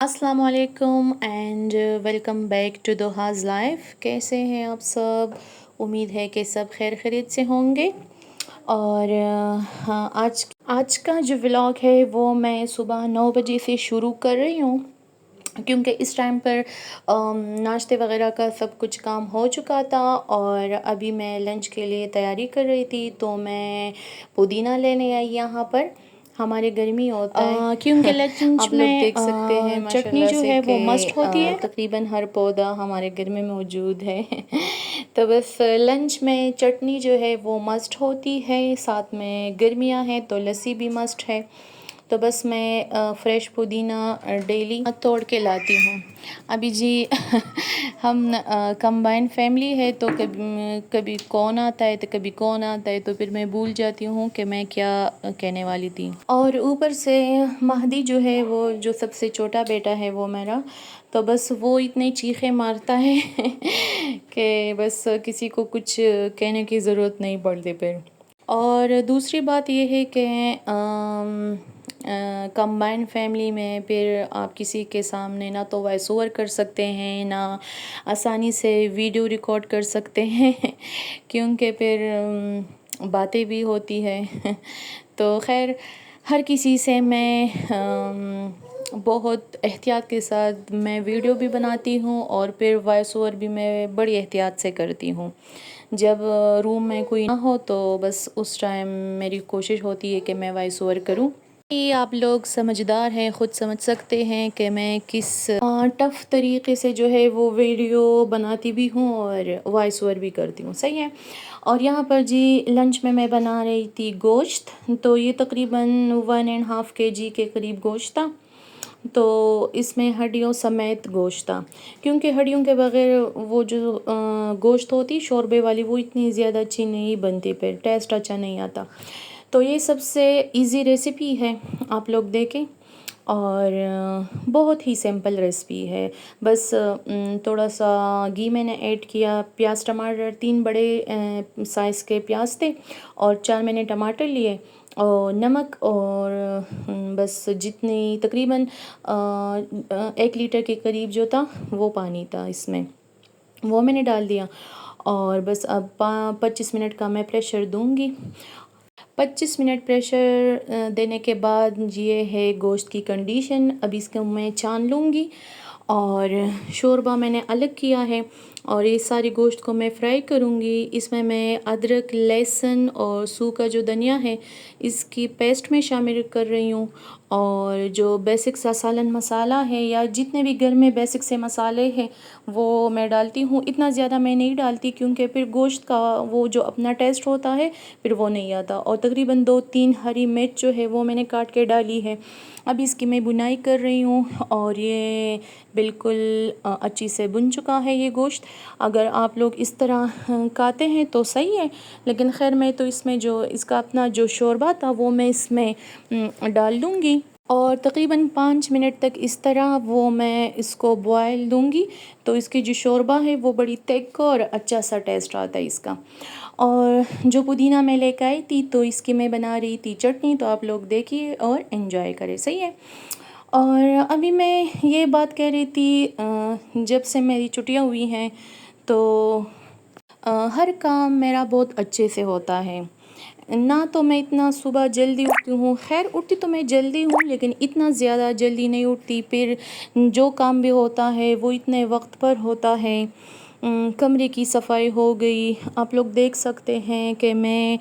السلام علیکم and welcome back to Doha's life. کیسے ہیں آپ سب؟ امید ہے کہ سب خیر خیریت سے ہوں گے. اور ہاں، آج کا جو ولاگ ہے وہ میں صبح 9 بجے سے شروع کر رہی ہوں، کیونکہ اس ٹائم پر ناشتے وغیرہ کا سب کچھ کام ہو چکا تھا اور ابھی میں لنچ کے لیے تیاری کر رہی تھی. تو میں پودینہ لینے آئی یہاں پر. ہمارے گرمی ہوتا ہے کیونکہ لنچ آپ لوگ دیکھ سکتے ہیں چٹنی جو ہے وہ مسٹ ہوتی ہے. تقریباً ہر پودا ہمارے گھر میں موجود ہے. تو بس لنچ میں چٹنی جو ہے وہ مسٹ ہوتی ہے، ساتھ میں گرمیاں ہیں تو لسی بھی مسٹ ہے. تو بس میں فریش پودینہ ڈیلی توڑ کے لاتی ہوں. ابھی جی ہم کمبائن فیملی ہے تو کبھی کون آتا ہے تو کبھی کون آتا ہے، تو پھر میں بھول جاتی ہوں کہ میں کیا کہنے والی تھی. اور اوپر سے مہدی جو ہے، وہ جو سب سے چھوٹا بیٹا ہے وہ میرا، تو بس وہ اتنی چیخیں مارتا ہے کہ بس کسی کو کچھ کہنے کی ضرورت نہیں پڑتی پھر. اور دوسری بات یہ ہے کہ کمبائن فیملی میں پھر آپ کسی کے سامنے نہ تو وائس اوور کر سکتے ہیں، نہ آسانی سے ویڈیو ریکارڈ کر سکتے ہیں کیونکہ پھر باتیں بھی ہوتی ہے. تو خیر، ہر کسی سے میں بہت احتیاط کے ساتھ میں ویڈیو بھی بناتی ہوں اور پھر وائس اوور بھی میں بڑی احتیاط سے کرتی ہوں. جب روم میں کوئی نہ ہو تو بس اس ٹائم میری کوشش ہوتی ہے کہ میں وائس اوور کروں. آپ لوگ سمجھدار ہیں، خود سمجھ سکتے ہیں کہ میں کس ٹف طریقے سے جو ہے وہ ویڈیو بناتی بھی ہوں اور وائس اوور بھی کرتی ہوں. صحیح ہے. اور یہاں پر جی لنچ میں بنا رہی تھی گوشت. تو یہ تقریباً 1.5 kg کے قریب گوشت تھا. تو اس میں ہڈیوں سمیت گوشت تھا، کیونکہ ہڈیوں کے بغیر وہ جو گوشت ہوتی شوربے والی وہ اتنی زیادہ اچھی نہیں بنتی، پھر ٹیسٹ اچھا نہیں آتا. تو یہ سب سے ایزی ریسیپی ہے، آپ لوگ دیکھیں. اور بہت ہی سمپل ریسیپی ہے. بس تھوڑا سا گھی میں نے ایڈ کیا، پیاز ٹماٹر 3 بڑے سائز کے پیاز تھے اور 4 میں نے ٹماٹر لیے، اور نمک، اور بس جتنی تقریباً 1 لیٹر کے قریب جو تھا وہ پانی تھا اس میں، وہ میں نے ڈال دیا. اور بس اب 25 منٹ کا میں پریشر دوں گی. 25 منٹ پریشر دینے کے بعد یہ ہے گوشت کی کنڈیشن. اب اس کو میں چھان لوں گی. اور شوربہ میں نے الگ کیا ہے اور یہ ساری گوشت کو میں فرائی کروں گی. اس میں ادرک، لہسن اور سوکھا جو دھنیا ہے اس کی پیسٹ میں شامل کر رہی ہوں. اور جو بیسک سا سالن مسالہ ہے یا جتنے بھی گھر میں بیسک سے مسالے ہیں وہ میں ڈالتی ہوں. اتنا زیادہ میں نہیں ڈالتی کیونکہ پھر گوشت کا وہ جو اپنا ٹیسٹ ہوتا ہے پھر وہ نہیں آتا. اور تقریباً 2-3 ہری مرچ جو ہے وہ میں نے کاٹ کے ڈالی ہے. اب اس کی میں بنائی کر رہی ہوں اور یہ بالکل اچھی سے بن چکا ہے یہ گوشت. اگر آپ لوگ اس طرح کھاتے ہیں تو صحیح ہے، لیکن خیر میں تو اس میں جو اس کا اپنا جو شوربہ تھا وہ میں اس میں ڈال دوں گی. اور تقریباً 5 منٹ تک اس طرح وہ میں اس کو بوائل دوں گی. تو اس کی جو شوربہ ہے وہ بڑی تھک اور اچھا سا ٹیسٹ آتا ہے اس کا. اور جو پودینہ میں لے کے آئی تھی تو اس کی میں بنا رہی تھی چٹنی. تو آپ لوگ دیکھیے اور انجوائے کریں. صحیح ہے. اور ابھی میں یہ بات کہہ رہی تھی، جب سے میری چھٹیاں ہوئی ہیں تو ہر کام میرا بہت اچھے سے ہوتا ہے. نہ تو میں اتنا صبح جلدی اٹھتی ہوں، خیر اٹھتی تو میں جلدی ہوں لیکن اتنا زیادہ جلدی نہیں اٹھتی. پھر جو کام بھی ہوتا ہے وہ اتنے وقت پر ہوتا ہے. کمرے کی صفائی ہو گئی، آپ لوگ دیکھ سکتے ہیں کہ میں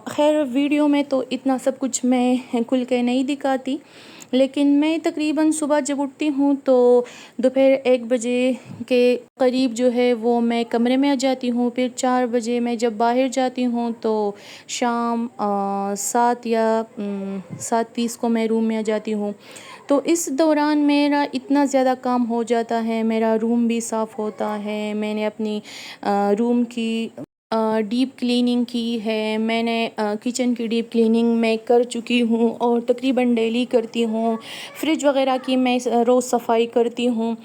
خیر ویڈیو میں تو اتنا سب کچھ میں کھل کے نہیں دکھاتی، لیکن میں تقریباً صبح جب اٹھتی ہوں تو دوپہر 1 بجے کے قریب جو ہے وہ میں کمرے میں آ جاتی ہوں. پھر 4 بجے میں جب باہر جاتی ہوں تو شام 7 یا 7:30 کو میں روم میں آ جاتی ہوں. تو اس دوران میرا اتنا زیادہ کام ہو جاتا ہے، میرا روم بھی صاف ہوتا ہے. میں نے اپنی روم کی ڈیپ کلیننگ کی ہے. میں نے کچن کی ڈیپ کلیننگ میں کر چکی ہوں اور تقریباً ڈیلی کرتی ہوں. فریج وغیرہ کی میں روز صفائی کرتی ہوں.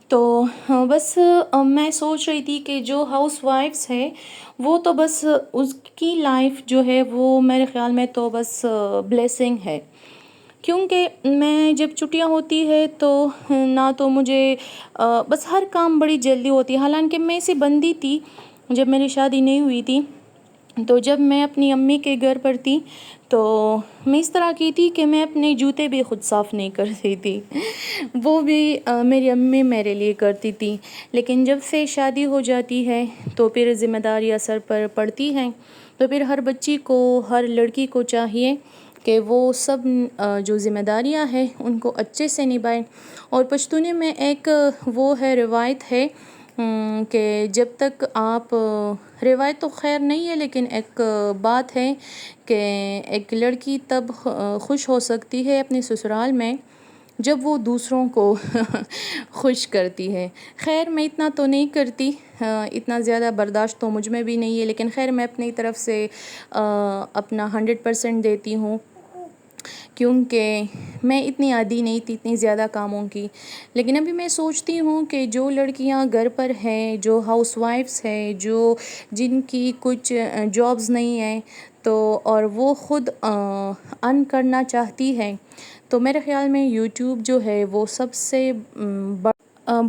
تو بس میں سوچ رہی تھی کہ جو ہاؤس وائفس ہے وہ تو بس اس کی لائف جو ہے وہ میرے خیال میں تو بس بلیسنگ ہے. کیونکہ میں جب چھٹیاں ہوتی ہے تو نہ تو مجھے بس ہر کام بڑی جلدی ہوتی ہے. حالانکہ میں ایسی بندی تھی جب میری شادی نہیں ہوئی تھی، تو جب میں اپنی امی کے گھر پر تھی تو میں اس طرح کی تھی کہ میں اپنے جوتے بھی خود صاف نہیں کرتی تھی. وہ بھی میری امی میرے لیے کرتی تھی. لیکن جب سے شادی ہو جاتی ہے تو پھر ذمہ داریاں سر پر پڑتی ہیں. تو پھر ہر بچی کو، ہر لڑکی کو چاہیے کہ وہ سب جو ذمہ داریاں ہیں ان کو اچھے سے نبھائیں. اور پشتونے میں ایک وہ ہے، روایت ہے کہ جب تک آپ، روایت تو خیر نہیں ہے لیکن ایک بات ہے کہ ایک لڑکی تب خوش ہو سکتی ہے اپنے سسرال میں جب وہ دوسروں کو خوش کرتی ہے. خیر میں اتنا تو نہیں کرتی، اتنا زیادہ برداشت تو مجھ میں بھی نہیں ہے، لیکن خیر میں اپنی طرف سے اپنا 100% دیتی ہوں، کیونکہ میں اتنی عادی نہیں تھی اتنی زیادہ کاموں کی. لیکن ابھی میں سوچتی ہوں کہ جو لڑکیاں گھر پر ہیں، جو ہاؤس وائفس ہیں، جن کی کچھ جابز نہیں ہیں تو اور وہ خود ارن کرنا چاہتی ہیں، تو میرے خیال میں یوٹیوب جو ہے وہ سب سے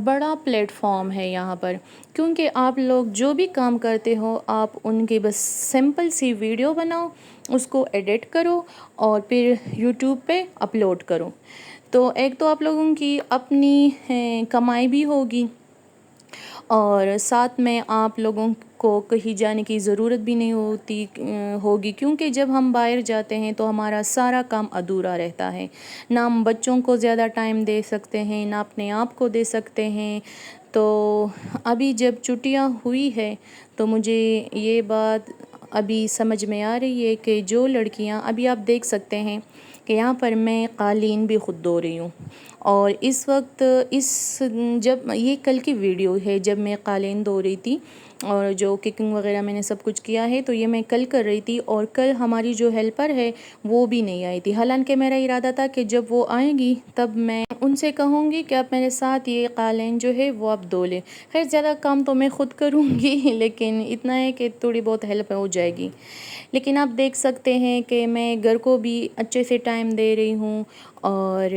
بڑا پلیٹ فارم ہے یہاں پر. کیونکہ آپ لوگ جو بھی کام کرتے ہو، آپ ان کی بس سمپل سی ویڈیو بناؤ، اس کو ایڈٹ کرو اور پھر یوٹیوب پہ اپلوڈ کرو. تو ایک تو آپ لوگوں کی اپنی کمائی بھی ہوگی، اور ساتھ میں آپ لوگوں کو کہیں جانے کی ضرورت بھی نہیں ہوگی. کیونکہ جب ہم باہر جاتے ہیں تو ہمارا سارا کام ادھورا رہتا ہے. نہ ہم بچوں کو زیادہ ٹائم دے سکتے ہیں، نہ اپنے آپ کو دے سکتے ہیں. تو ابھی جب چھٹیاں ہوئی ہے تو مجھے یہ بات ابھی سمجھ میں آ رہی ہے کہ جو لڑکیاں، ابھی آپ دیکھ سکتے ہیں کہ یہاں پر میں قالین بھی خود دھو رہی ہوں. اور اس وقت جب یہ کل کی ویڈیو ہے جب میں قالین دھو رہی تھی اور جو ککنگ وغیرہ میں نے سب کچھ کیا ہے، تو یہ میں کل کر رہی تھی. اور کل ہماری جو ہیلپر ہے وہ بھی نہیں آئی تھی. حالانکہ میرا ارادہ تھا کہ جب وہ آئیں گی تب میں ان سے کہوں گی کہ آپ میرے ساتھ یہ قالین جو ہے وہ آپ دھو لیں. خیر زیادہ کام تو میں خود کروں گی لیکن اتنا ہے کہ تھوڑی بہت ہیلپ ہو جائے گی. لیکن آپ دیکھ سکتے ہیں کہ میں گھر کو بھی اچھے سے ٹائم دے رہی ہوں، اور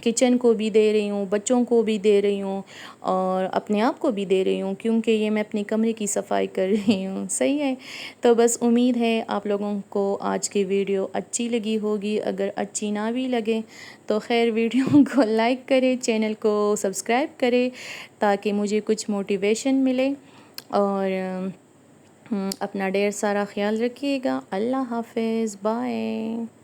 کچن کو بھی دے رہی ہوں، بچوں کو بھی دے رہی ہوں، اور اپنے آپ کو بھی دے رہی ہوں، کیونکہ یہ میں اپنی کمرے کی صفائی کر رہی ہوں. صحیح ہے. تو بس امید ہے آپ لوگوں کو آج کی ویڈیو اچھی لگی ہوگی. اگر اچھی نہ بھی لگے تو خیر ویڈیو کو لائک کرے، چینل کو سبسکرائب کرے تاکہ مجھے کچھ موٹیویشن ملے. اور اپنا ڈھیر سارا خیال رکھیے گا. اللہ حافظ. بائے.